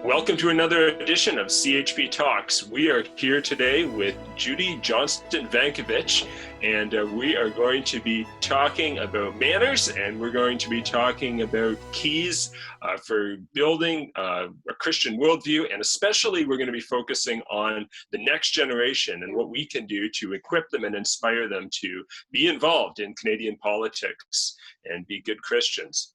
Welcome to another edition of CHP Talks. We are here today with Judi Johnston Vankevich, and we are going to be talking about manners, and we're going to be talking about keys for building a Christian worldview, and especially we're going to be focusing on the next generation and what we can do to equip them and inspire them to be involved in Canadian politics and be good Christians.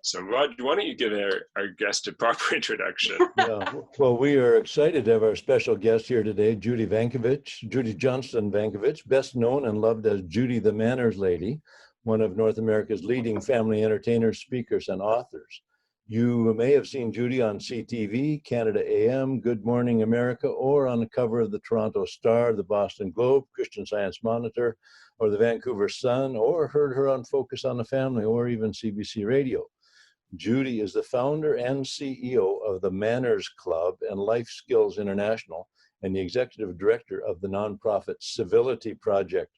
So, Rod, why don't you give our guest a proper introduction? Yeah, well, we are excited to have our special guest here today, Judi Johnston Vankevich, best known and loved as Judy the Manners Lady, one of North America's leading family entertainers, speakers, and authors. You may have seen Judy on CTV, Canada AM, Good Morning America, or on the cover of the Toronto Star, the Boston Globe, Christian Science Monitor, or the Vancouver Sun, or heard her on Focus on the Family, or even CBC Radio. Judy is the founder and CEO of the Manners Club and Life Skills International and the executive director of the nonprofit Civility Project.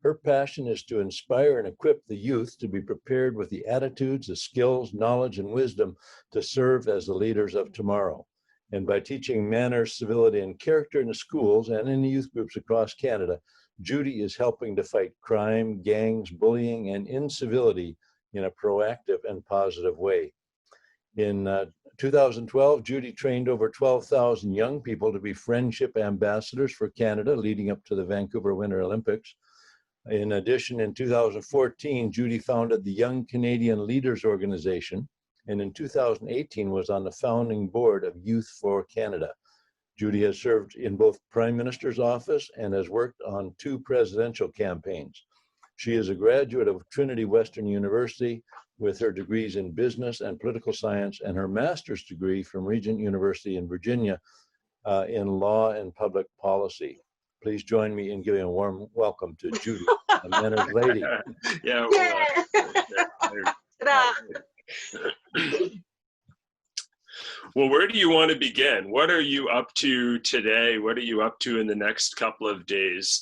Her passion is to inspire and equip the youth to be prepared with the attitudes, the skills, knowledge, and wisdom to serve as the leaders of tomorrow. And by teaching manners, civility, and character in the schools and in the youth groups across Canada, Judy is helping to fight crime, gangs, bullying, and incivility in a proactive and positive way. In 2012, Judy trained over 12,000 young people to be friendship ambassadors for Canada leading up to the Vancouver Winter Olympics. In addition, in 2014, Judy founded the Young Canadian Leaders Organization, and in 2018 was on the founding board of Youth for Canada. Judy has served in both Prime Minister's office and has worked on 2 presidential campaigns. She is a graduate of Trinity Western University with her degrees in business and political science and her master's degree from Regent University in Virginia in law and public policy. Please join me in giving a warm welcome to Judy, the Manners Lady. Yeah. Well, where do you want to begin? What are you up to today? What are you up to in the next couple of days?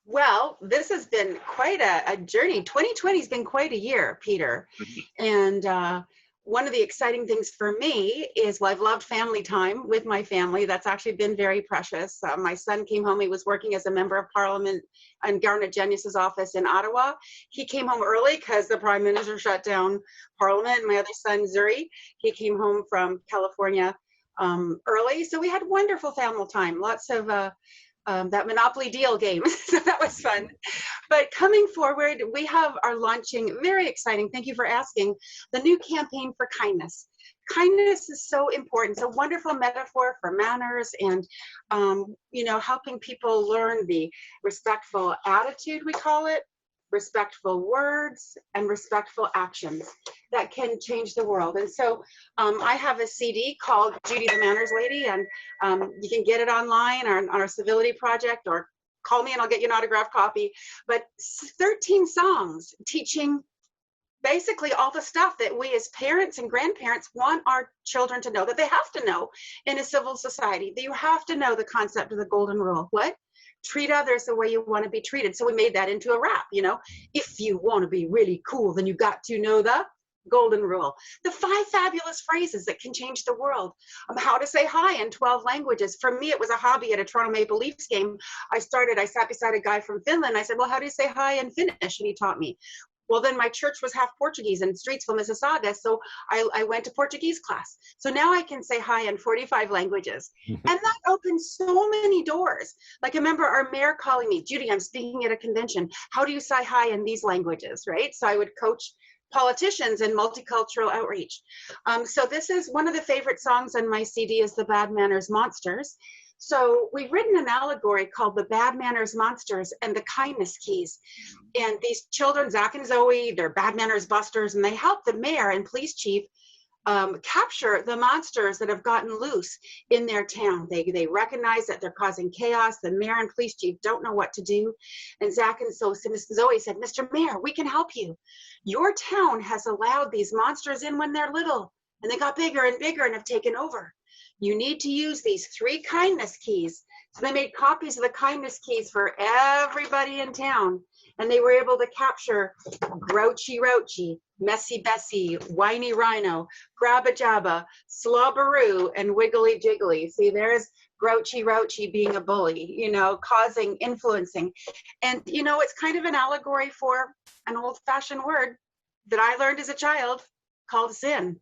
Well, this has been quite a journey. 2020 has been quite a year, Peter. And one of the exciting things for me is, well, I've loved family time with my family. That's actually been very precious. My son came home. He was working as a member of parliament in Governor Genius's office in Ottawa. He came home early because the Prime Minister shut down Parliament. My other son, Zuri, he came home from California early. So we had wonderful family time, lots of that Monopoly deal game. So that was fun. But coming forward, we are launching, very exciting, thank you for asking, the new campaign for kindness. Kindness is so important. It's a wonderful metaphor for manners and, helping people learn the respectful attitude, we call it, respectful words, and respectful actions that can change the world. And so I have a CD called Judy the Manners Lady, and you can get it online or on our Civility Project, or call me and I'll get you an autographed copy. But 13 songs teaching basically all the stuff that we as parents and grandparents want our children to know, that they have to know in a civil society, that you have to know the concept of the golden rule. What? Treat others the way you want to be treated. So we made that into a rap, If you want to be really cool, then you got to know the golden rule. The 5 fabulous phrases that can change the world. How to say hi in 12 languages. For me, it was a hobby at a Toronto Maple Leafs game. I sat beside a guy from Finland. I said, well, how do you say hi in Finnish? And he taught me. Well, then my church was half Portuguese in Streetsville, Mississauga, so I went to Portuguese class. So now I can say hi in 45 languages. And that opened so many doors. Like I remember our mayor calling me, Judy, I'm speaking at a convention. How do you say hi in these languages, right? So I would coach politicians in multicultural outreach. So this is one of the favorite songs on my CD is The Bad Manners Monsters. So we've written an allegory called The Bad Manners Monsters and the Kindness Keys. And these children, Zach and Zoe, they're bad manners busters, and they help the mayor and police chief capture the monsters that have gotten loose in their town. They recognize that they're causing chaos. The mayor and police chief don't know what to do. And Zach and Zoe said, Mr. Mayor, we can help you. Your town has allowed these monsters in when they're little, and they got bigger and bigger and have taken over. You need to use these 3 kindness keys. So they made copies of the kindness keys for everybody in town. And they were able to capture Grouchy Rouchy, Messy Bessie, Whiny Rhino, Grabba Jabba, Slobberoo, and Wiggly Jiggly. See, there's Grouchy Rouchy being a bully, you know, causing, influencing. And, you know, it's kind of an allegory for an old-fashioned word that I learned as a child called sin.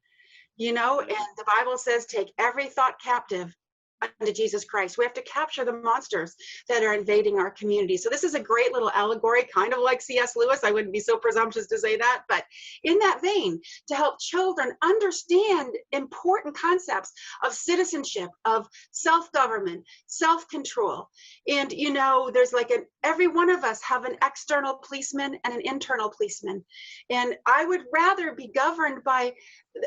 You know, and the Bible says, take every thought captive unto Jesus Christ. We have to capture the monsters that are invading our community. So this is a great little allegory, kind of like C.S. Lewis. I wouldn't be so presumptuous to say that, but in that vein, to help children understand important concepts of citizenship, of self-government, self-control. And, you know, there's like every one of us have an external policeman and an internal policeman. And I would rather be governed by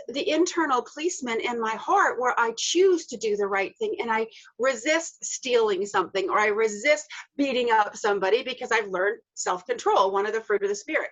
the internal policeman in my heart, where I choose to do the right thing and I resist stealing something, or I resist beating up somebody, because I've learned self-control, one of the fruit of the Spirit.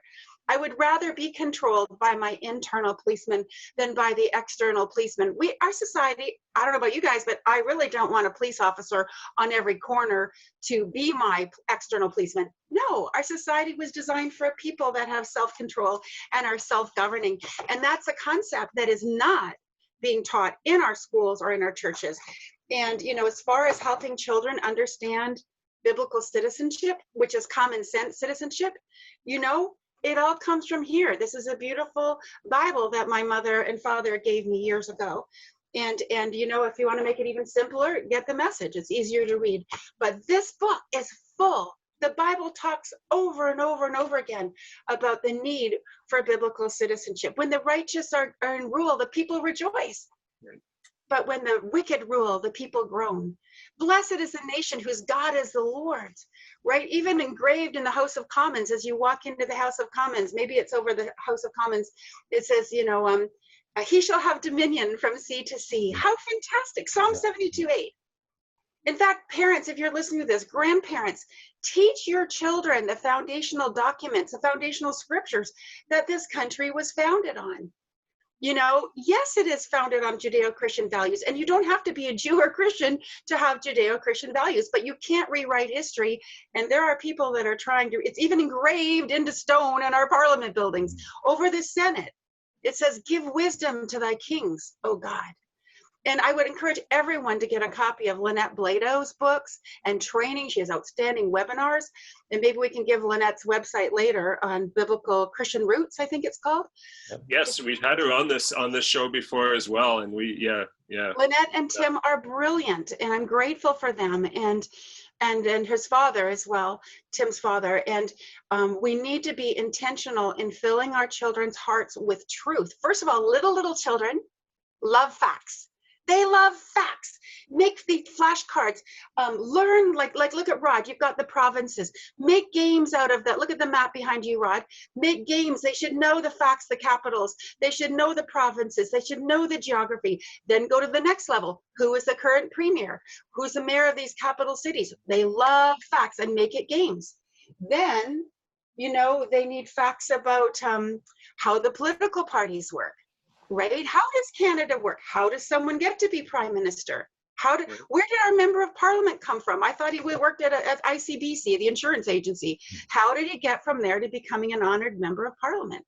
I would rather be controlled by my internal policeman than by the external policeman. Our society, I don't know about you guys, but I really don't want a police officer on every corner to be my external policeman. No, our society was designed for people that have self-control and are self-governing. And that's a concept that is not being taught in our schools or in our churches. And, you know, as far as helping children understand biblical citizenship, which is common sense citizenship, you know, it all comes from here. This is a beautiful Bible that my mother and father gave me years ago. And you know, if you want to make it even simpler, get the Message. It's easier to read. But this book is full. The Bible talks over and over and over again about the need for biblical citizenship. When the righteous are in rule, the people rejoice. Right. But when the wicked rule, the people groan. Blessed is the nation whose God is the Lord, right? Even engraved in the House of Commons, as you walk into the House of Commons, maybe it's over the House of Commons, it says, you know, he shall have dominion from sea to sea. How fantastic. Psalm 72:8. In fact, parents, if you're listening to this, grandparents, teach your children the foundational documents, the foundational scriptures that this country was founded on. You know, yes, it is founded on Judeo-Christian values, and you don't have to be a Jew or Christian to have Judeo-Christian values, but you can't rewrite history. And there are people that are trying to, it's even engraved into stone in our parliament buildings. Over the Senate, it says, give wisdom to thy kings, O God. And I would encourage everyone to get a copy of Lynette Blado's books and training. She has outstanding webinars. And maybe we can give Lynette's website later on Biblical Christian Roots, I think it's called. Yes, we've had her on this show before as well. And Lynette and Tim are brilliant, and I'm grateful for them. And his father as well, Tim's father. And we need to be intentional in filling our children's hearts with truth. First of all, little children love facts. They love facts. Make the flashcards. Learn, like look at Rod. You've got the provinces. Make games out of that. Look at the map behind you, Rod. Make games. They should know the facts, the capitals. They should know the provinces. They should know the geography. Then go to the next level. Who is the current premier? Who's the mayor of these capital cities? They love facts, and make it games. Then, you know, they need facts about how the political parties work. Right? How does Canada work? How does someone get to be prime minister? Where did our member of parliament come from? I thought he worked at ICBC, the insurance agency. How did he get from there to becoming an honored member of parliament?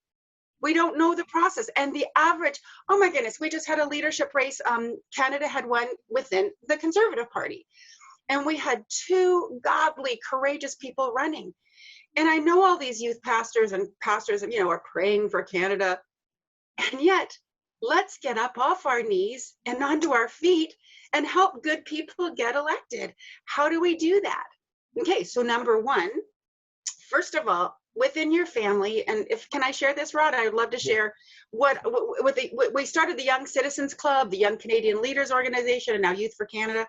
We don't know the process. And the average, oh my goodness, we just had a leadership race. Canada had one within the Conservative Party. And we had two godly, courageous people running. And I know all these youth pastors, you know, are praying for Canada. And yet, let's get up off our knees and onto our feet and help good people get elected. How do we do that? Okay, so number one, first of all, within your family, and can I share this, Rod? I would love to share we started the Young Citizens Club, the Young Canadian Leaders Organization, and now Youth for Canada.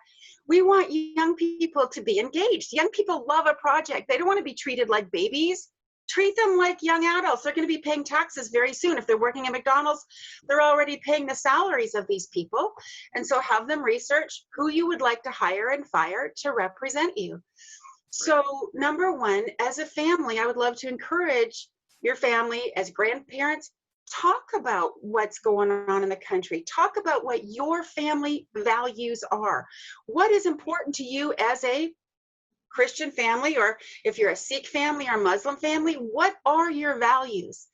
We want young people to be engaged. Young people love a project. They don't want to be treated like babies. Treat them like young adults. They're going to be paying taxes very soon. If they're working at McDonald's, they're already paying the salaries of these people. And so have them research who you would like to hire and fire to represent you. So number one, as a family, I would love to encourage your family as grandparents, talk about what's going on in the country. Talk about what your family values are. What is important to you as a Christian family, or if you're a Sikh family or Muslim family, what are your values?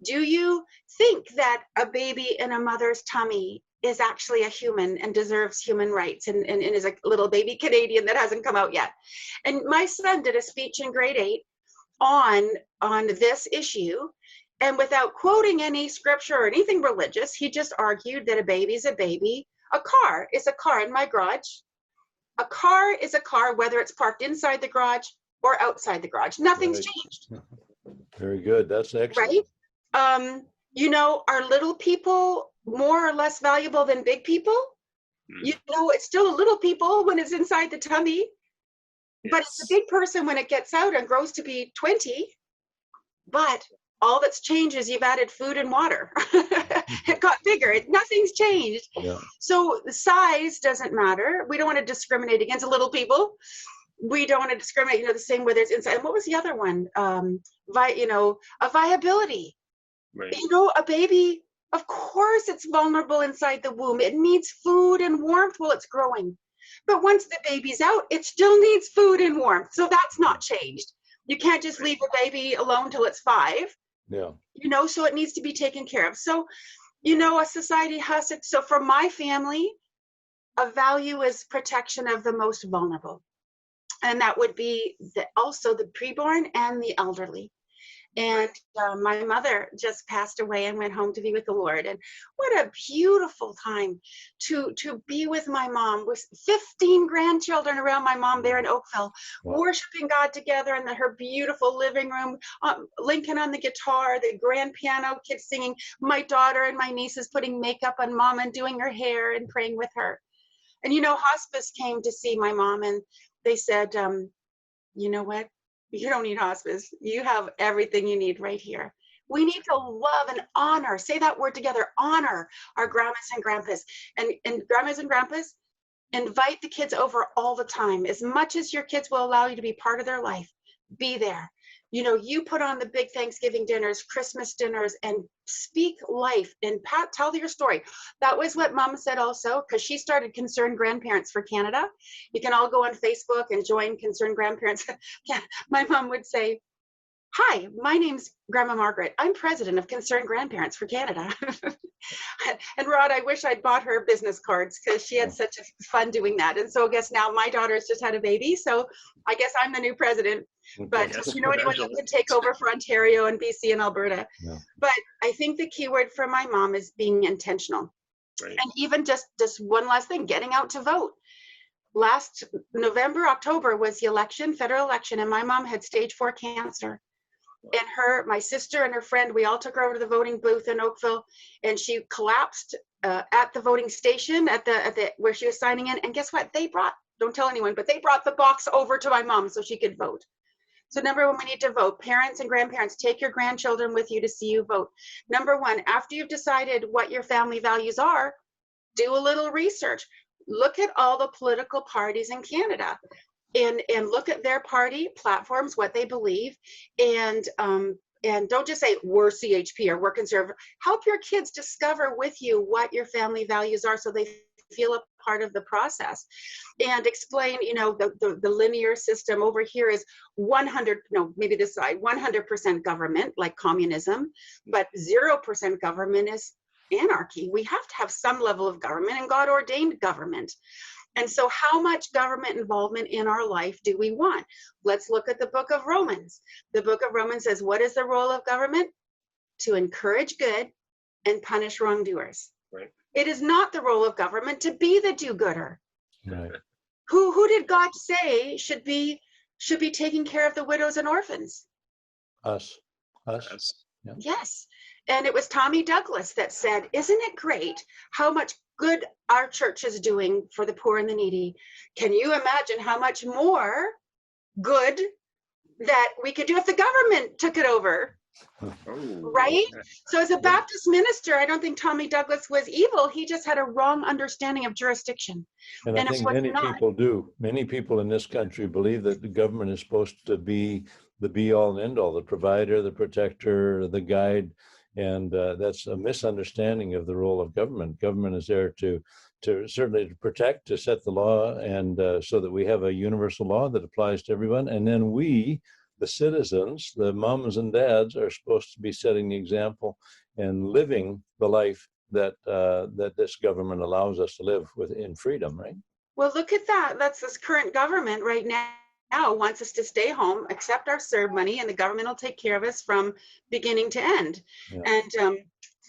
Do you think that a baby in a mother's tummy is actually a human and deserves human rights and is a little baby Canadian that hasn't come out yet? And my son did a speech in grade 8 on this issue, and without quoting any scripture or anything religious, he just argued that a baby's a baby. A car is a car in my garage. A car is a car, whether it's parked inside the garage or outside the garage. Nothing's changed. Very good. That's excellent. Right? You know, are little people more or less valuable than big people? You know, it's still a little people when it's inside the tummy, but it's a big person when it gets out and grows to be 20. But all that's changed is you've added food and water. It got bigger. Nothing's changed. Yeah. So the size doesn't matter. We don't want to discriminate against little people. We don't want to discriminate, you know, the same way there's inside. And what was the other one? A viability. Right. You know, a baby, of course it's vulnerable inside the womb. It needs food and warmth while it's growing. But once the baby's out, it still needs food and warmth. So that's not changed. You can't just leave a baby alone till it's 5. Yeah. You know, so it needs to be taken care of. So, you know, a society has it. So for my family, a value is protection of the most vulnerable. And that would be also the preborn and the elderly. And my mother just passed away and went home to be with the Lord. And what a beautiful time to be with my mom, with 15 grandchildren around my mom there in Oakville, worshiping God together in her beautiful living room, Lincoln on the guitar, the grand piano, kids singing, my daughter and my nieces putting makeup on mom and doing her hair and praying with her. And, you know, hospice came to see my mom and they said, you know what? You don't need hospice. You have everything you need right here. We need to love and honor, say that word together, honor our grandmas and grandpas. And grandmas and grandpas, invite the kids over all the time. As much as your kids will allow you to be part of their life, be there. You know, you put on the big Thanksgiving dinners, Christmas dinners, and speak life and tell your story. That was what Mom said also, because she started Concerned Grandparents for Canada. You can all go on Facebook and join Concerned Grandparents. My mom would say, hi, my name's Grandma Margaret. I'm president of Concerned Grandparents for Canada. And Rod, I wish I'd bought her business cards because she had such a fun doing that. And so I guess now my daughter's just had a baby. So I guess I'm the new president. But you know, anyone who could take over for Ontario and BC and Alberta. Yeah. But I think the key word for my mom is being intentional. Right. And even just one last thing, getting out to vote. Last November, October was the election, federal election, and my mom had stage 4 cancer. And my sister and her friend, we all took her over to the voting booth in Oakville, and she collapsed at the voting station at the where she was signing in. And guess what? Don't tell anyone, but they brought the box over to my mom so she could vote. So number 1, we need to vote. Parents and grandparents, take your grandchildren with you to see you vote. Number 1, after you've decided what your family values are, do a little research. Look at all the political parties in Canada. And look at their party platforms, what they believe, and don't just say we're CHP or we're conservative. Help your kids discover with you what your family values are, so they feel a part of the process. And explain, you know, the linear system over here is 100% government, like communism, but 0% government is anarchy. We have to have some level of government, and God ordained government. And so how much government involvement in our life do we want? Let's look at the book of Romans. The book of Romans says, what is the role of government? To encourage good and punish wrongdoers. Right. It is not the role of government to be the do-gooder. Right. Who did God say should be taking care of the widows and orphans? Us. Yeah. Yes. And it was Tommy Douglas that said, isn't it great how much good our church is doing for the poor and the needy? Can you imagine how much more good that we could do if the government took it over? Right? So as a Baptist minister, I don't think Tommy Douglas was evil. He just had a wrong understanding of jurisdiction. And I think many people do. Many people in this country believe that the government is supposed to be the be all and end all, the provider, the protector, the guide. And that's a misunderstanding of the role of government. Government is there to certainly to protect, to set the law, and so that we have a universal law that applies to everyone. And then we, the citizens, the moms and dads, are supposed to be setting the example and living the life that that this government allows us to live in freedom, right? Well, look at that. That's this current government right now wants us to stay home, accept our CERB money, and the government will take care of us from beginning to end. Yeah. And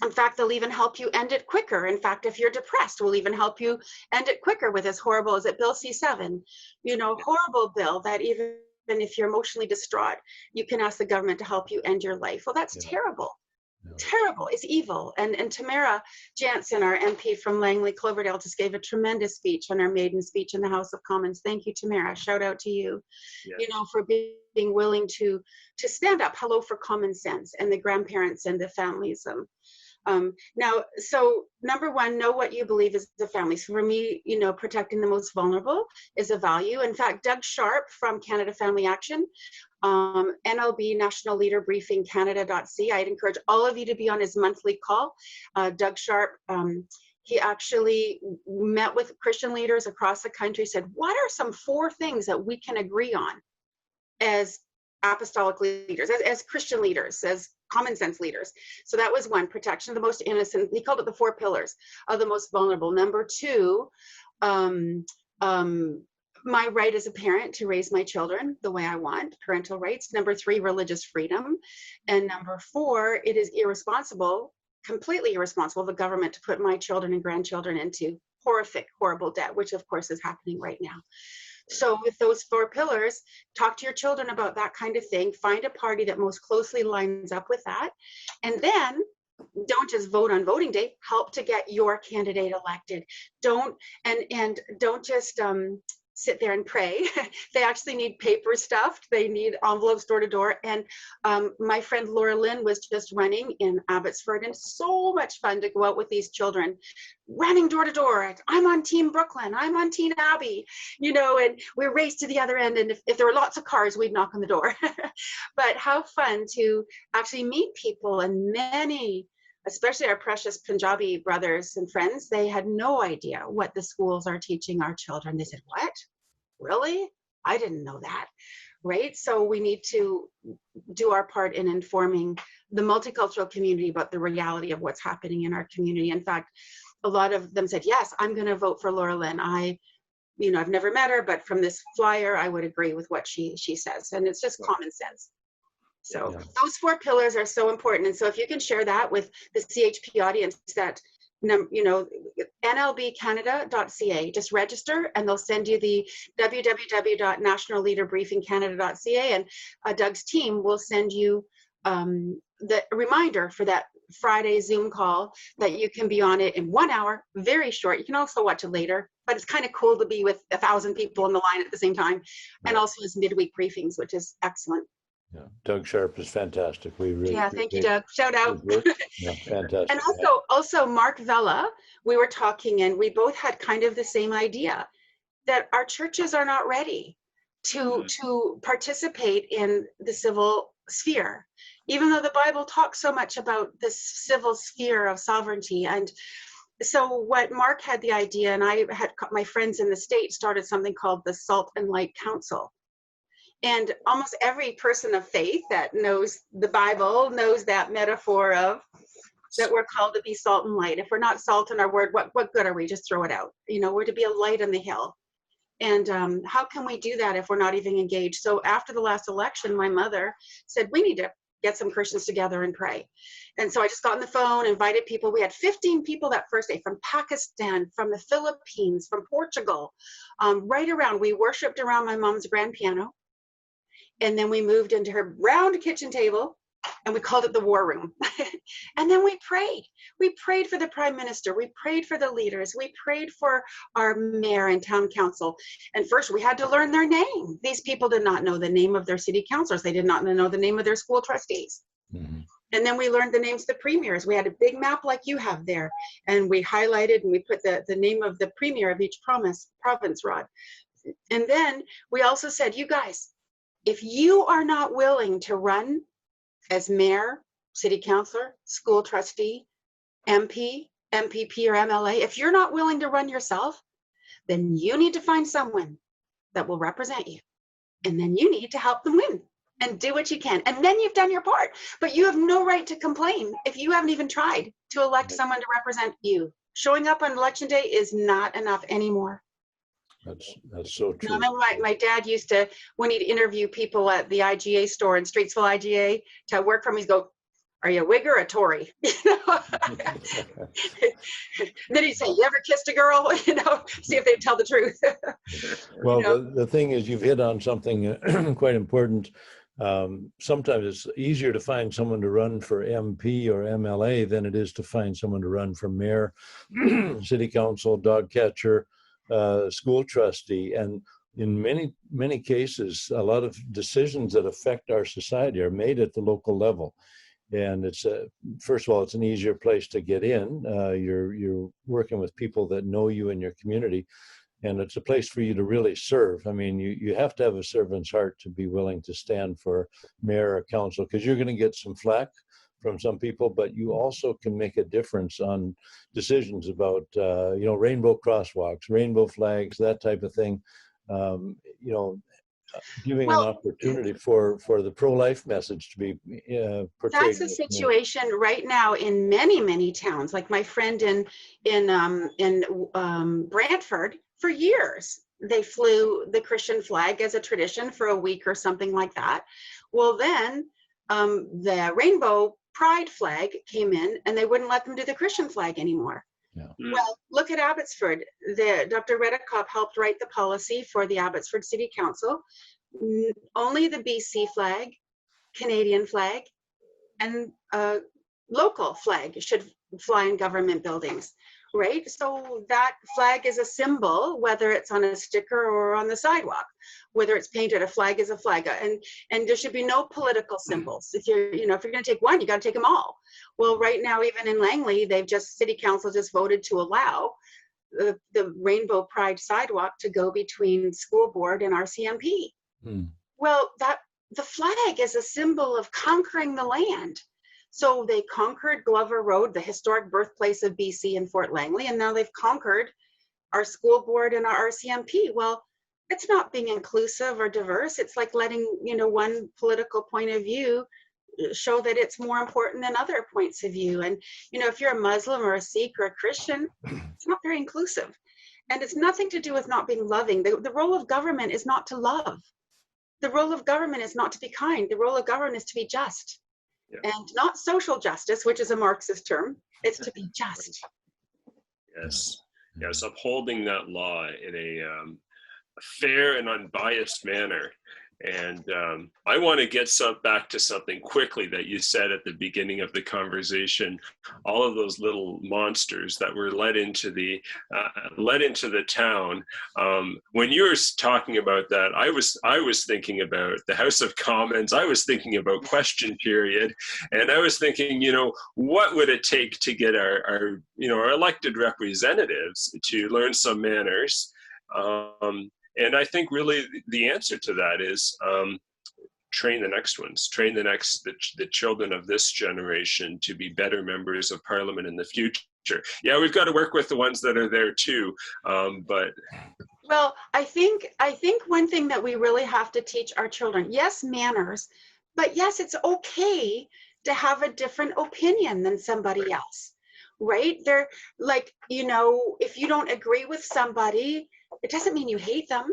in fact, they'll even help you end it quicker. In fact, if you're depressed, we'll even help you end it quicker with this horrible, is it Bill C7? You know, horrible bill that even if you're emotionally distraught, you can ask the government to help you end your life. Well, that's terrible. Terrible. It's evil. And Tamara Jansen, our MP from Langley Cloverdale, just gave a tremendous speech on our maiden speech in the House of Commons. Thank you, Tamara. Shout out to you, you know, for being willing to stand up. Hello for common sense and the grandparents and the families. Now, so number one, know what you believe is the family. So for me, you know, protecting the most vulnerable is a value. In fact, Doug Sharp from Canada Family Action, NLB National Leader Briefing Canada.ca. I'd encourage all of you to be on his monthly call. Doug Sharp, he actually met with Christian leaders across the country, said, what are some 4 things that we can agree on as apostolic leaders, as Christian leaders, as common sense leaders? So that was 1, protection of the most innocent. He called it the 4 pillars of the most vulnerable. Number 2, my right as a parent to raise my children the way I want, parental rights. Number 3, religious freedom. And number 4, it is irresponsible, completely irresponsible of the government to put my children and grandchildren into horrible debt, which of course is happening right now. So with those 4 pillars, talk to your children about that kind of thing. Find a party that most closely lines up with that. And then don't just vote on voting day, help to get your candidate elected. Don't just sit there and pray. They actually need paper stuffed. They need envelopes door to door. And my friend Laura Lynn was just running in Abbotsford, and so much fun to go out with these children, running door to door. I'm on Team Brooklyn. I'm on Team Abby, you know, and we race to the other end. And if there were lots of cars, we'd knock on the door. But how fun to actually meet people, and many, especially our precious Punjabi brothers and friends, they had no idea what the schools are teaching our children. They said, what? Really? I didn't know that, right? So we need to do our part in informing the multicultural community about the reality of what's happening in our community. In fact, a lot of them said, yes, I'm going to vote for Laura Lynn. I've never met her, but from this flyer, I would agree with what she says. And it's just common sense. So those 4 pillars are so important. And so if you can share that with the CHP audience, that, you know, nlbcanada.ca, just register and they'll send you the www.nationalleaderbriefingcanada.ca, and Doug's team will send you the reminder for that Friday Zoom call that you can be on it in 1 hour, very short. You can also watch it later, but it's kind of cool to be with 1,000 people on the line at the same time. And also his midweek briefings, which is excellent. Yeah, Doug Sharp is fantastic. We really thank you, Doug. Shout out. Yeah, fantastic. And also Mark Vella, we were talking, and we both had kind of the same idea that our churches are not ready to participate in the civil sphere, even though the Bible talks so much about this civil sphere of sovereignty. And so what Mark had the idea, and I had my friends in the States started something called the Salt and Light Council. And almost every person of faith that knows the Bible knows that metaphor of that we're called to be salt and light. If we're not salt in our word, what good are we? Just throw it out. You know, we're to be a light on the hill. And how can we do that if we're not even engaged? So after the last election, my mother said, we need to get some Christians together and pray. And so I just got on the phone, invited people. We had 15 people that first day from Pakistan, from the Philippines, from Portugal, right around. We worshiped around my mom's grand piano. And then we moved into her round kitchen table, and we called it the war room. And then we prayed. We prayed for the prime minister. We prayed for the leaders. We prayed for our mayor and town council. And first we had to learn their name. These people did not know the name of their city councilors. They did not know the name of their school trustees. Mm-hmm. And then we learned the names of the premiers. We had a big map like you have there. And we highlighted and we put the name of the premier of each province, Rod. And then we also said, you guys, if you are not willing to run as mayor, city councilor, school trustee, MP, MPP, or MLA, if you're not willing to run yourself, then you need to find someone that will represent you. And then you need to help them win and do what you can. And then you've done your part. But you have no right to complain if you haven't even tried to elect someone to represent you. Showing up on election day is not enough anymore. That's so true. I remember my dad used to, when he'd interview people at the IGA store in Streetsville IGA to work for him, he'd go, "Are you a Whig or a Tory?" Then he'd say, "You ever kissed a girl?" See if they'd tell the truth. Well, the thing is, you've hit on something quite important. Sometimes it's easier to find someone to run for MP or MLA than it is to find someone to run for mayor, city council, dog catcher, school trustee. And in many cases, a lot of decisions that affect our society are made at the local level. And it's first of all, it's an easier place to get in. You're working with people that know you in your community, and it's a place for you to really serve. I mean, you have to have a servant's heart to be willing to stand for mayor or council, because you're going to get some flack from some people, but you also can make a difference on decisions about, rainbow crosswalks, rainbow flags, that type of thing. Giving an opportunity for the pro-life message to be portrayed. That's the situation right now in many towns. Like my friend in Brantford, for years they flew the Christian flag as a tradition for a week or something like that. Well, then the rainbow pride flag came in, and they wouldn't let them do the Christian flag anymore. Yeah. Well, look at Abbotsford. Dr. Redekop helped write the policy for the Abbotsford City Council. Only the BC flag, Canadian flag, and local flag should fly in government buildings, right? So that flag is a symbol, whether it's on a sticker or on the sidewalk, whether it's painted. A flag is a flag, and there should be no political symbols. If you're going to take one, you got to take them all. Well, right now, even in Langley, city council just voted to allow the rainbow pride sidewalk to go between school board and RCMP. Well, the flag is a symbol of conquering the land. So they conquered Glover Road, the historic birthplace of BC in Fort Langley, and now they've conquered our school board and our RCMP. Well, it's not being inclusive or diverse. It's like letting one political point of view show that it's more important than other points of view. And if you're a Muslim or a Sikh or a Christian, it's not very inclusive. And it's nothing to do with not being loving. The role of government is not to love. The role of government is not to be kind. The role of government is to be just. Yeah. And not social justice, which is a Marxist term. It's to be just. Yes, upholding that law in a fair and unbiased manner. And I want to get back to something quickly that you said at the beginning of the conversation. All of those little monsters that were led into the town. When you were talking about that, I was thinking about the House of Commons. I was thinking about question period, and I was thinking, what would it take to get our elected representatives to learn some manners? And I think really the answer to that is train the next ones, train the children of this generation to be better members of Parliament in the future. Yeah, we've got to work with the ones that are there too, but. Well, I think one thing that we really have to teach our children, yes, manners, but yes, it's okay to have a different opinion than somebody else, right? They're like, if you don't agree with somebody, it doesn't mean you hate them,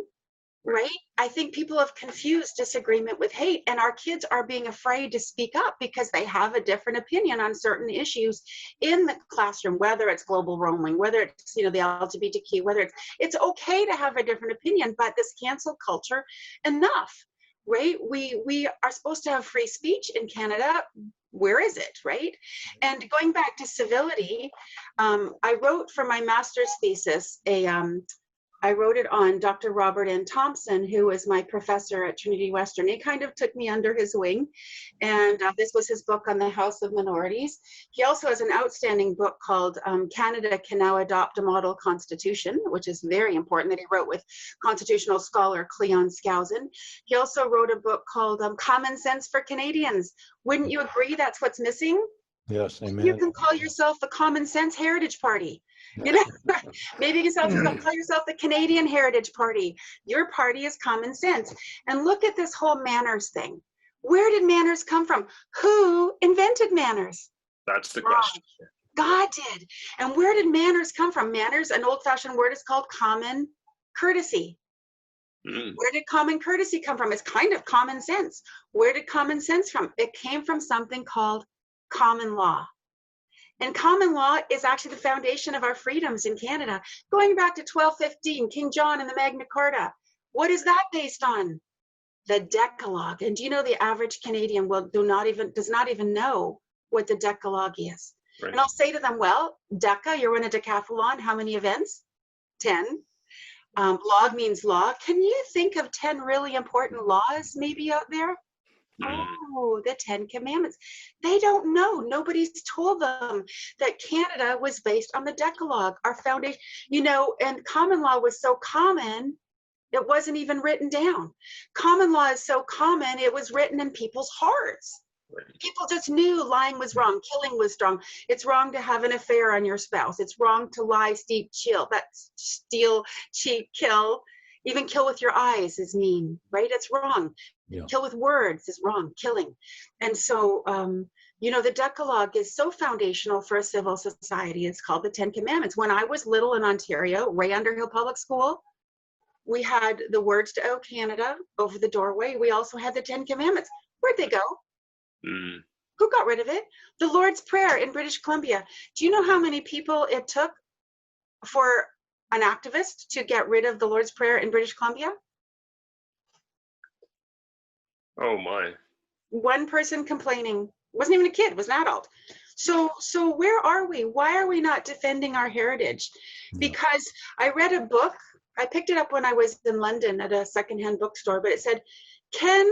right? I think people have confused disagreement with hate, and our kids are being afraid to speak up because they have a different opinion on certain issues in the classroom, whether it's global roaming, whether it's, the LGBTQ, whether it's okay to have a different opinion, but this cancel culture, enough, right? We are supposed to have free speech in Canada. Where is it, right? And going back to civility, I wrote for my master's thesis I wrote it on Dr. Robert N. Thompson, who was my professor at Trinity Western. He kind of took me under his wing, and this was his book on the House of Minorities. He also has an outstanding book called Canada Can Now Adopt a Model Constitution, which is very important, that he wrote with constitutional scholar Cleon Skousen. He also wrote a book called Common Sense for Canadians. Wouldn't you agree that's what's missing? Yes, amen. You can call yourself the Common Sense Heritage Party. You know, maybe you can call yourself the Canadian Heritage Party. Your party is common sense. And look at this whole manners thing. Where did manners come from? Who invented manners? That's the question. God did. And where did manners come from? Manners, an old-fashioned word, is called common courtesy. Where did common courtesy come from? It's kind of common sense. Where did common sense from? It came from something called common law. And common law is actually the foundation of our freedoms in Canada. Going back to 1215, King John and the Magna Carta. What is that based on? The Decalogue. And do you know the average Canadian does not even know what the Decalogue is? Right. And I'll say to them, well, Deca, you're in a decathlon. How many events? 10. Log means law. Can you think of 10 really important laws maybe out there? Oh, the 10 Commandments. They don't know. Nobody's told them that Canada was based on the Decalogue, our foundation, you know, and common law was so common, it wasn't even written down. Common law is so common, it was written in people's hearts. People just knew lying was wrong, killing was wrong. It's wrong to have an affair on your spouse. It's wrong to lie, steal, cheat, kill. Even kill with your eyes is mean, right? It's wrong. Yeah. Kill with words is wrong, killing. And so, you know, the Decalogue is so foundational for a civil society. It's called the 10 Commandments. When I was little in Ontario, Ray Underhill Public School, we had the words to O Canada over the doorway. We also had the 10 Commandments. Where'd they go? Who got rid of it? The Lord's Prayer in British Columbia. Do you know how many people it took for an activist to get rid of the Lord's Prayer in British Columbia? Oh my. One person complaining. Wasn't even a kid, was an adult. So where are we? Why are we not defending our heritage? Because I read a book, I picked it up when I was in London at a secondhand bookstore, but it said, can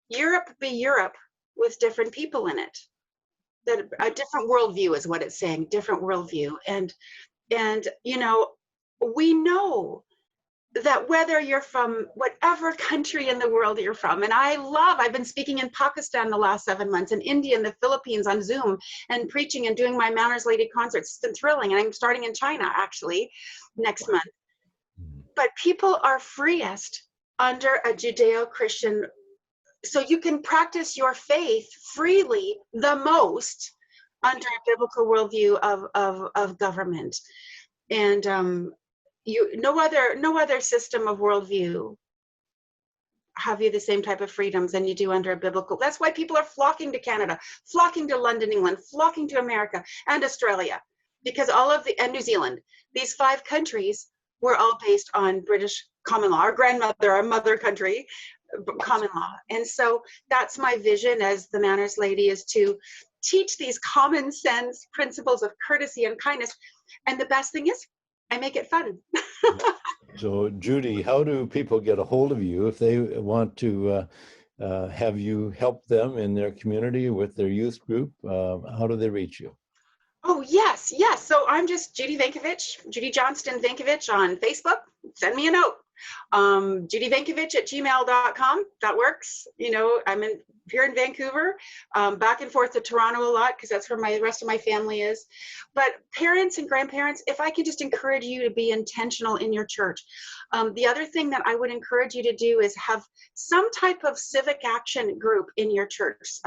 Europe be Europe with different people in it? That a different worldview is what it's saying, different worldview. And you know, we know that whether you're from whatever country in the world you're from, and I've been speaking in Pakistan the last 7 months, in India and the Philippines on Zoom, and preaching and doing my Manners Lady concerts. It's been thrilling, and I'm starting in China actually next month. But people are freest under a Judeo-Christian, so you can practice your faith freely the most under a biblical worldview of government. And no other system of worldview have you the same type of freedoms than you do under a biblical. That's why people are flocking to Canada, flocking to London, England, flocking to America and Australia, because and New Zealand, these 5 countries were all based on British common law. Our grandmother, our mother country, common law. And so that's my vision as the Manners Lady, is to teach these common sense principles of courtesy and kindness. And the best thing is, I make it fun. So, Judy, how do people get a hold of you if they want to have you help them in their community with their youth group? How do they reach you? Oh, yes. So I'm just Judi Vankevich, Judi Johnston Vankevich on Facebook. Send me a note. judyvankevich@gmail.com. That works. You know, I'm here in Vancouver, back and forth to Toronto a lot because that's where the rest of my family is. But parents and grandparents, if I could just encourage you to be intentional in your church. The other thing that I would encourage you to do is have some type of civic action group in your church.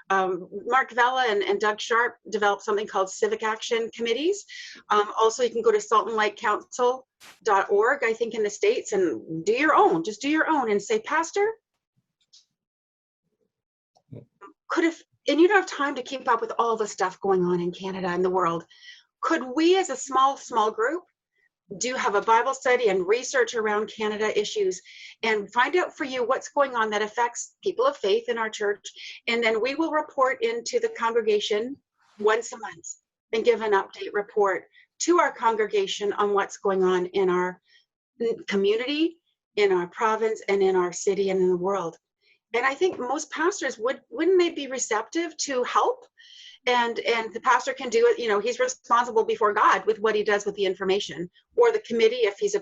Mark Vella and Doug Sharp developed something called Civic Action Committees. Also, you can go to saltandlightcouncil.org, I think, in the States, and do your own. Just do your own and say, Pastor, and you don't have time to keep up with all the stuff going on in Canada and the world. Could we, as a small group, have a Bible study and research around Canada issues and find out for you what's going on that affects people of faith in our church? And then we will report into the congregation once a month and give an update report to our congregation on what's going on in our community, in our province, and in our city and in the world. And I think most pastors wouldn't they be receptive to help? And the pastor can do it, he's responsible before God with what he does with the information, or the committee, if he's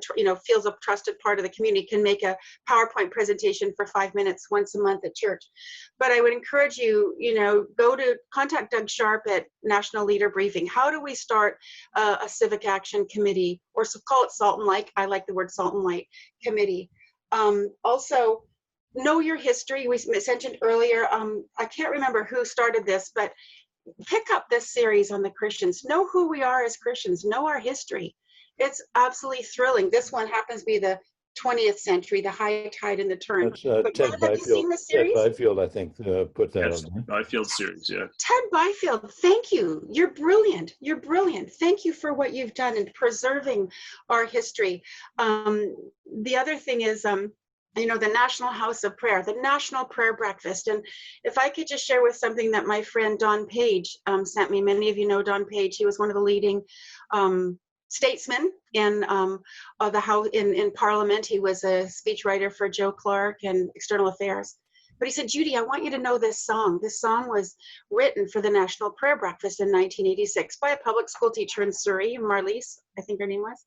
feels a trusted part of the community, can make a PowerPoint presentation for 5 minutes once a month at church. But I would encourage you, contact Doug Sharp at National Leader Briefing. How do we start a civic action committee, or call it Salt and Light? I like the word Salt and Light committee. Also, know your history. We mentioned earlier, I can't remember who started this, but pick up this series on the Christians. Know who we are as Christians. Know our history. It's absolutely thrilling. This one happens to be the 20th century, the high tide and the turn. That's But Ted Ted, have you seen Byfield. this series? Ted Byfield, I think, put that Yes, on. Byfield series, yeah. Ted Byfield, thank you. You're brilliant. You're brilliant. Thank you for what you've done in preserving our history. The other thing is, the National House of Prayer, the National Prayer Breakfast. And if I could just share with something that my friend Don Page sent me. Many of you know Don Page. He was one of the leading statesmen in the House in Parliament. He was a speechwriter for Joe Clark and External Affairs. But he said, Judy, I want you to know this song. This song was written for the National Prayer Breakfast in 1986 by a public school teacher in Surrey, Marlise, I think her name was.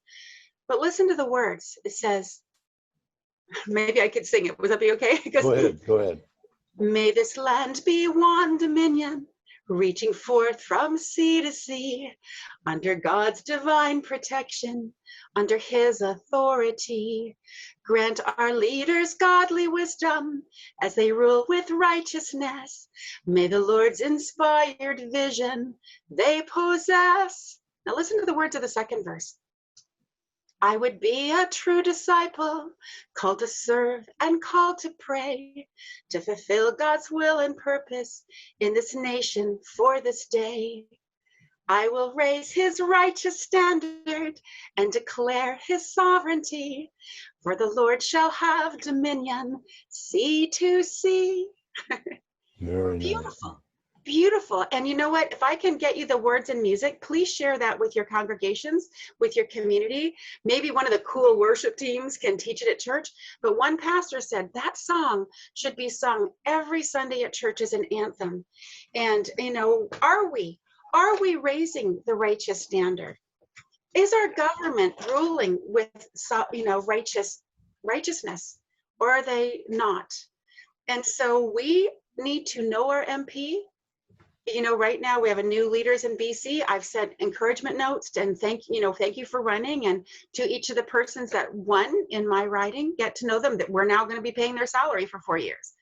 But listen to the words. It says, maybe I could sing it. Would that be okay? Go ahead. May this land be one dominion, reaching forth from sea to sea, under God's divine protection, under his authority. Grant our leaders godly wisdom as they rule with righteousness. May the Lord's inspired vision they possess. Now listen to the words of the second verse. I would be a true disciple, called to serve and called to pray, to fulfill God's will and purpose in this nation for this day. I will raise his righteous standard and declare his sovereignty, for the Lord shall have dominion, sea to sea. Very nice. Beautiful. Beautiful. And you know what? If I can get you the words and music, please share that with your congregations, with your community. Maybe one of the cool worship teams can teach it at church. But one pastor said that song should be sung every Sunday at church as an anthem. And, are we raising the righteous standard? Is our government ruling with, righteousness, or are they not? And so we need to know our MP. Right now we have a new leaders in BC. I've sent encouragement notes and thank you for running, and to each of the persons that won in my riding, get to know them, that we're now going to be paying their salary for 4 years.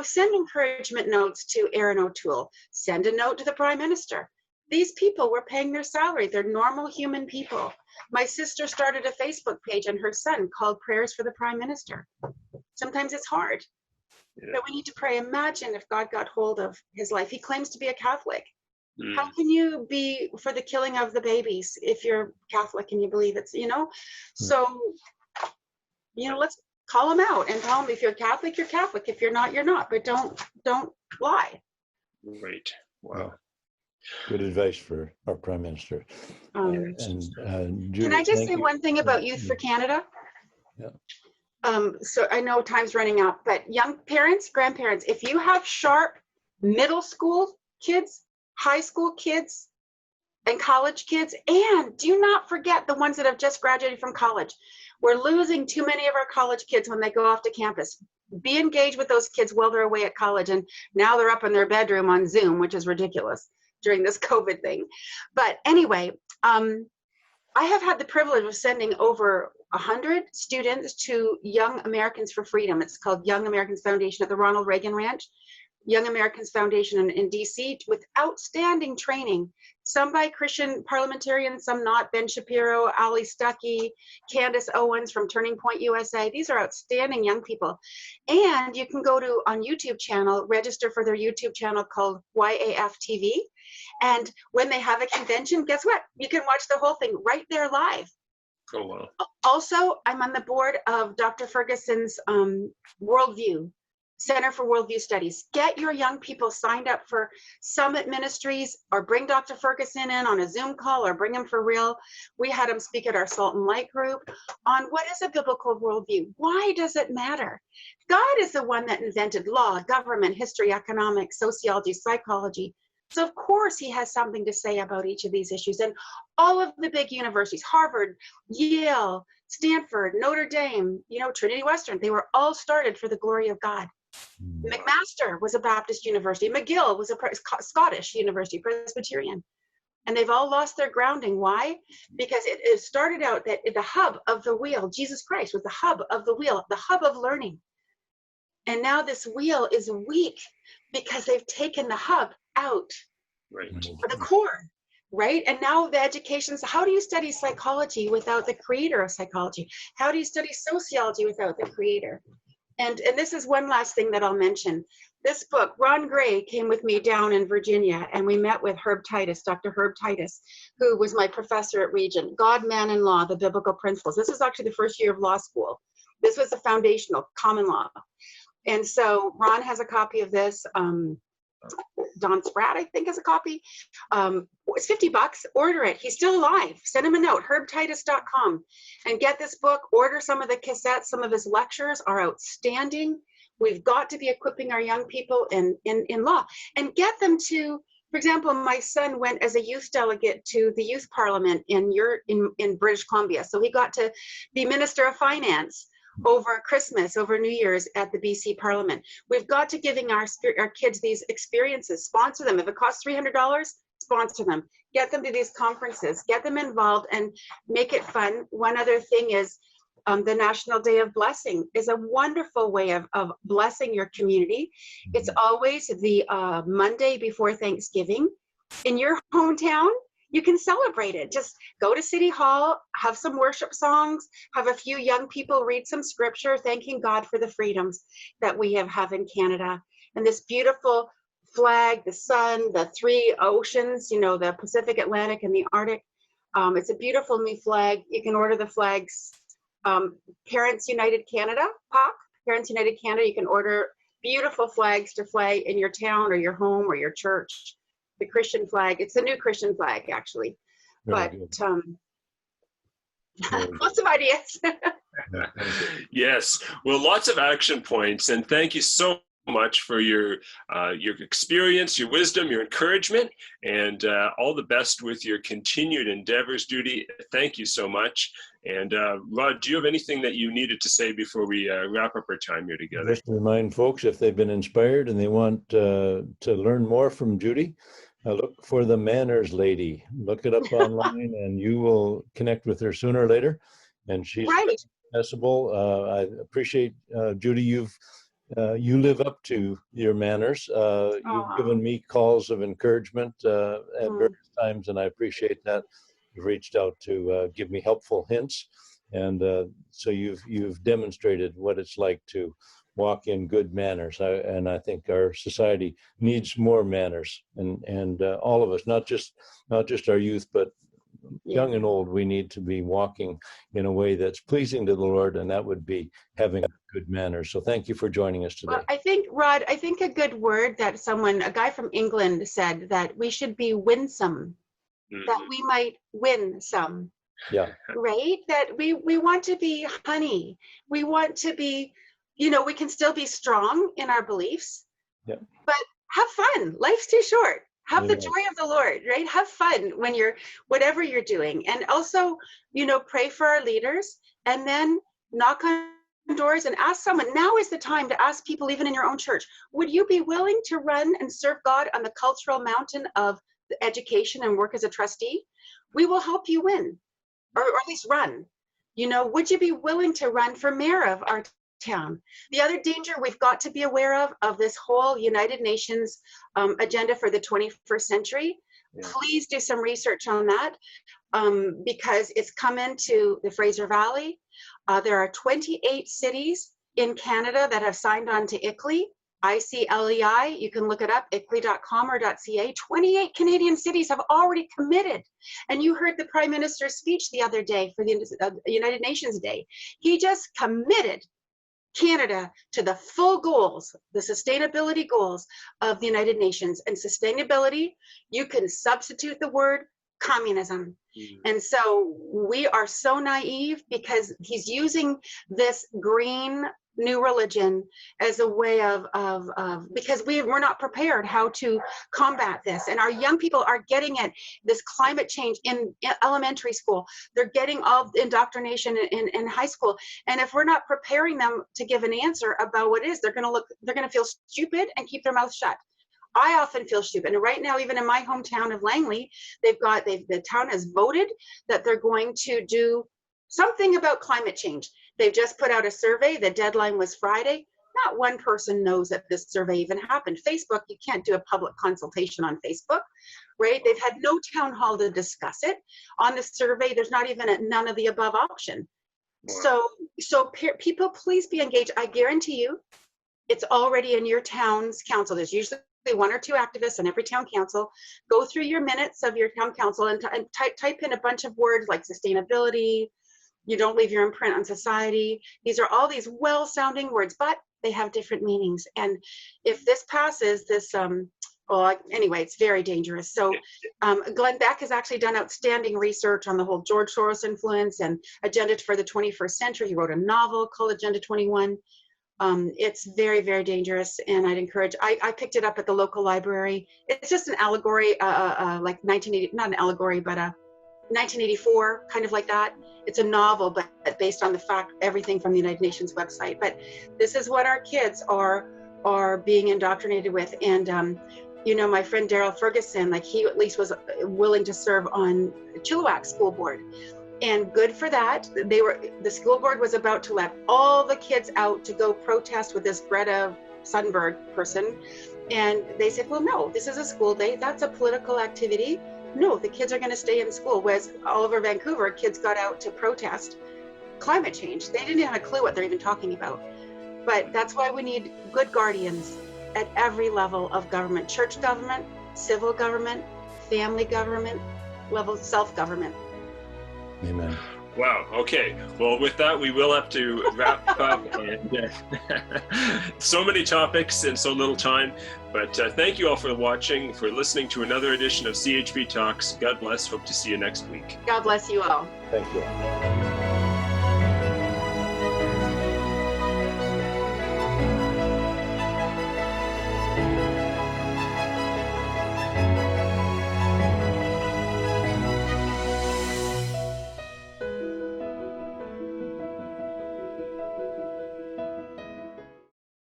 Send encouragement notes to Aaron O'Toole. Send a note to the Prime Minister. These people were paying their salary. They're normal human people. My sister started a Facebook page and her son called Prayers for the Prime Minister. Sometimes it's hard. Yeah. But we need to pray. Imagine if God got hold of his life. He claims to be a Catholic. How can you be for the killing of the babies if you're Catholic and you believe it's, So, let's call him out and tell him if you're Catholic, you're Catholic. If you're not, you're not. But don't lie. Right. Wow. Good advice for our Prime Minister. Judy, Can I just say one thing about Youth for Canada? Yeah. So I know time's running out, but young parents, grandparents, if you have sharp middle school kids, high school kids, and college kids, and do not forget the ones that have just graduated from college. We're losing too many of our college kids when they go off to campus. Be engaged with those kids while they're away at college, and now they're up in their bedroom on Zoom, which is ridiculous during this COVID thing. But anyway, I have had the privilege of sending over 100 students to Young Americans for Freedom. It's called Young Americans Foundation at the Ronald Reagan Ranch. Young Americans Foundation in DC, with outstanding training. Some by Christian parliamentarians, some not. Ben Shapiro, Ali Stuckey, Candace Owens from Turning Point USA. These are outstanding young people. And you can go to on YouTube channel, register for their YouTube channel called YAF TV. And when they have a convention, guess what? You can watch the whole thing right there live. Oh, wow. Also, I'm on the board of Dr. Ferguson's Worldview Center for Worldview Studies. Get your young people signed up for Summit Ministries, or bring Dr. Ferguson in on a Zoom call, or bring him for real. We had him speak at our Salt and Light group on what is a biblical worldview. Why does it matter? God is the one that invented law, government, history, economics, sociology, psychology. So of course he has something to say about each of these issues. And all of the big universities, Harvard, Yale, Stanford, Notre Dame, Trinity Western, they were all started for the glory of God. McMaster was a Baptist university. McGill was a Scottish university, Presbyterian. And they've all lost their grounding. Why? Because it started out that the hub of the wheel, Jesus Christ, was the hub of the wheel, the hub of learning. And now this wheel is weak because they've taken the hub out, Right. for the core, right? And now the education, how do you study psychology without the creator of psychology? How do you study sociology without the creator? And this is one last thing that I'll mention. This book, Ron Gray came with me down in Virginia, and we met with Herb Titus, Dr. Herb Titus, who was my professor at Regent. God, Man, and Law, the Biblical Principles. This was actually the first year of law school. This was the foundational common law. And so Ron has a copy of this. Don Spratt, I think, has a copy. It's $50. Order it. He's still alive. Send him a note, herbtitus.com, and get this book. Order some of the cassettes. Some of his lectures are outstanding. We've got to be equipping our young people in law, and get them to, for example, my son went as a youth delegate to the youth parliament in British Columbia. So he got to be Minister of Finance over Christmas, over New Year's at the BC Parliament. We've got to giving our kids these experiences. Sponsor them. If it costs $300, sponsor them. Get them to these conferences. Get them involved and make it fun. One other thing is the National Day of Blessing is a wonderful way of blessing your community. It's always the Monday before Thanksgiving. In your hometown, you can celebrate it. Just go to City Hall, have some worship songs, have a few young people read some scripture, thanking God for the freedoms that we have in Canada. And this beautiful flag, the sun, the three oceans, the Pacific, Atlantic, and the Arctic. It's a beautiful new flag. You can order the flags. Parents United Canada, POC, Parents United Canada, you can order beautiful flags to fly in your town or your home or your church. The Christian flag. It's a new Christian flag, actually. But lots of ideas. Yes. Well, lots of action points. And thank you so much for your experience, your wisdom, your encouragement, and all the best with your continued endeavors, Judy. Thank you so much. And Rod, do you have anything that you needed to say before we wrap up our time here together? Just to remind folks, if they've been inspired and they want to learn more from Judy, look for the Manners Lady. Look it up online, and you will connect with her sooner or later. And she's accessible. I appreciate, Judy, you live up to your manners. You've given me calls of encouragement at various times, and I appreciate that. You've reached out to give me helpful hints, and so you've demonstrated what it's like to walk in good manners. And I think our society needs more manners, and all of us, not just our youth, but young and old, we need to be walking in a way that's pleasing to the Lord, and that would be having good manners. So thank you for joining us today. Well, I think, Rod, a good word that a guy from England said, that we should be winsome, that we might win some. Yeah. Right? That we want to be honey. We want to be, we can still be strong in our beliefs, but have fun. Life's too short. Have the joy of the Lord, right? Have fun when whatever you're doing. And also, pray for our leaders, and then knock on doors and ask someone. Now is the time to ask people, even in your own church, would you be willing to run and serve God on the cultural mountain of education and work as a trustee? We will help you win, or at least run. Would you be willing to run for mayor of our town? The other danger we've got to be aware of this whole United Nations agenda for the 21st century. Please do some research on that, because it's come into the Fraser Valley. There are 28 cities in Canada that have signed on to ICLEI, ICLEI. You can look it up, iclei.com or .ca. 28 Canadian cities have already committed. And you heard the Prime Minister's speech the other day for the United Nations Day. He just committed Canada to the full goals, the sustainability goals of the United Nations. And sustainability, you can substitute the word communism. And so we are so naive because he's using this green new religion as a way of because we're not prepared how to combat this. And our young people are getting it, this climate change in elementary school. They're getting all the indoctrination in high school. And if we're not preparing them to give an answer about what it is, they're going to feel stupid and keep their mouth shut. I often feel stupid. And right now, even in my hometown of Langley, the town has voted that they're going to do something about climate change. They've just put out a survey. The deadline was Friday. Not one person knows that this survey even happened. Facebook, you can't do a public consultation on Facebook, right? They've had no town hall to discuss it. On the survey, there's not even a none of the above option. So people, please be engaged. I guarantee you, it's already in your town's council. There's usually one or two activists on every town council. Go through your minutes of your town council and type in a bunch of words like sustainability. You don't leave your imprint on society. These are all these well-sounding words, but they have different meanings. And if this passes, anyway, it's very dangerous. So Glenn Beck has actually done outstanding research on the whole George Soros influence and agenda for the 21st century. He wrote a novel called Agenda 21. It's very, very dangerous, and I'd encourage. I picked it up at the local library. It's just an allegory, like 1980, not an allegory, but a 1984, kind of like that. It's a novel, but based on the fact, everything from the United Nations website. But this is what our kids are being indoctrinated with. And my friend Daryl Ferguson, like he at least was willing to serve on Chilliwack School Board. And good for that. The school board was about to let all the kids out to go protest with this Greta Thunberg person. And they said, well, no, this is a school day. That's a political activity. No, the kids are going to stay in school. Whereas all over Vancouver, kids got out to protest climate change. They didn't have a clue what they're even talking about. But that's why we need good guardians at every level of government, church government, civil government, family government, level self-government. Amen. Wow. Okay. Well, with that, we will have to wrap up. And so many topics and so little time. But thank you all for watching, for listening to another edition of CHP Talks. God bless. Hope to see you next week. God bless you all. Thank you.